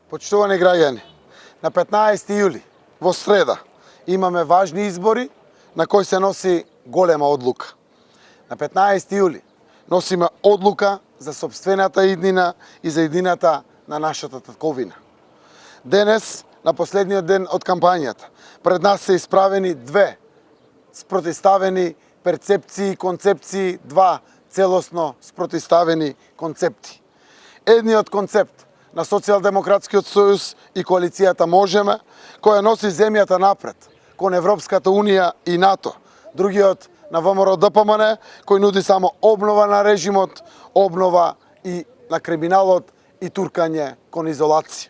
Почитувани граѓани, на 15 јули, во среда, имаме важни избори на кои се носи голема одлука. На 15 јули носиме одлука за сопствената иднина и за иднината на нашата татковина. Денес, на последниот ден од кампањата, пред нас се исправени две спротиставени перцепции и концепции, два целосно спротиставени концепти. Едниот концепт на Социјалдемократскиот сојуз и коалицијата Можеме, која носи земјата напред кон Европската унија и НАТО. Другиот на ВМРО-ДПМН, кој нуди само обнова на режимот, обнова и на криминалот и туркање кон изолација.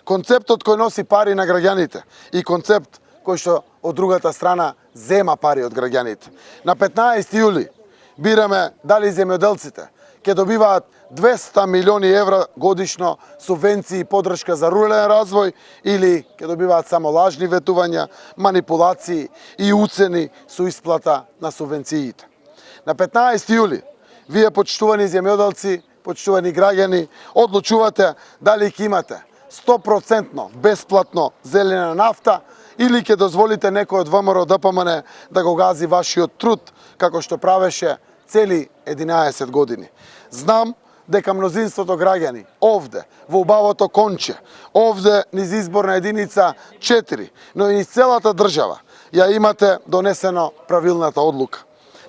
Концептот кој носи пари на граѓаните и концепт кој што од другата страна зема пари од граѓаните. На 15 јули бираме дали земјоделците ќе добиваат 200 милиони евра годишно субвенции и подршка за рурален развој или ќе добиваат само лажни ветувања, манипулации и уцени со исплата на субвенциите. На 15 јули вие, почитувани земјоделци, почитувани граѓани, одлучувате дали ќе имате 100% бесплатно зелена нафта или ќе дозволите некој од ВМРО-ДПМН да го гази вашиот труд како што правеше цели 11 години. Знам дека мнозинството граѓани овде, во убавото Конче, овде низ изборна единица 4, но и низ целата држава, ја имате донесено правилната одлука.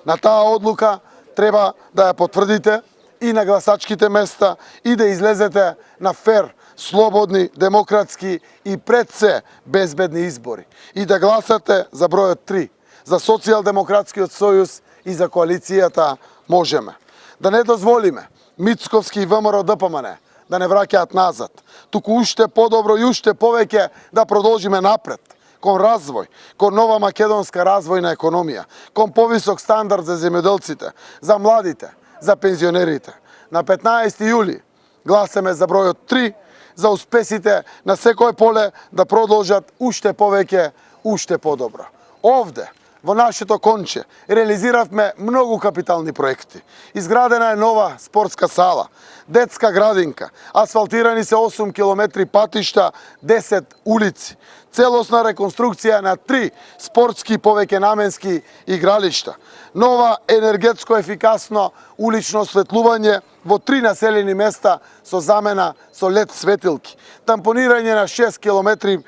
На таа одлука треба да ја потврдите и на гласачките места и да излезете на фер, слободни, демократски и пред се безбедни избори. И да гласате за бројот 3, за Социјалдемократскиот сојуз и за коалицијата Можеме. Да не дозволиме Мицковски и ВМРО-ДПМН да не враќаат назад, туку уште подобро и уште повеќе да продолжиме напред, кон развој, кон нова македонска развојна економија, кон повисок стандард за земјоделците, за младите, за пензионерите. На 15 јули гласаме за бројот 3, за успесите на секое поле да продолжат уште повеќе, уште подобро. Овде, во нашето Конче, реализиравме многу капитални проекти. Изградена е нова спортска сала, детска градинка, асфалтирани се 8 километри патишта, 10 улици, целосна реконструкција на 3 спортски повеќе наменски игралишта, нова енергетско ефикасно улично осветлување во 3 населени места со замена со лед светилки, тампонирање на 6 километри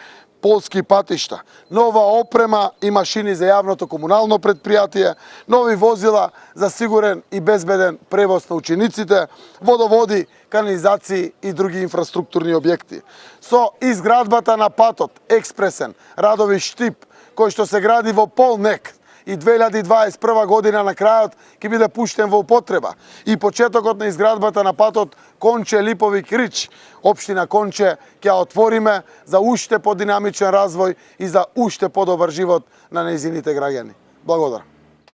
полски патишта, нова опрема и машини за јавното комунално предпријатие, нови возила за сигурен и безбеден превоз на учениците, водоводи, канализации и други инфраструктурни објекти. Со изградбата на патот експресен Радовиш-Штип, кој што се гради во полнек и 2021 година на крајот ќе биде пуштен во употреба, и почетокот на изградбата на патот Конче-Липовик-Рич, општина Конче, ќе ја отвориме за уште подинамичен развој и за уште подобар живот на нејзините граѓани. Благодарам.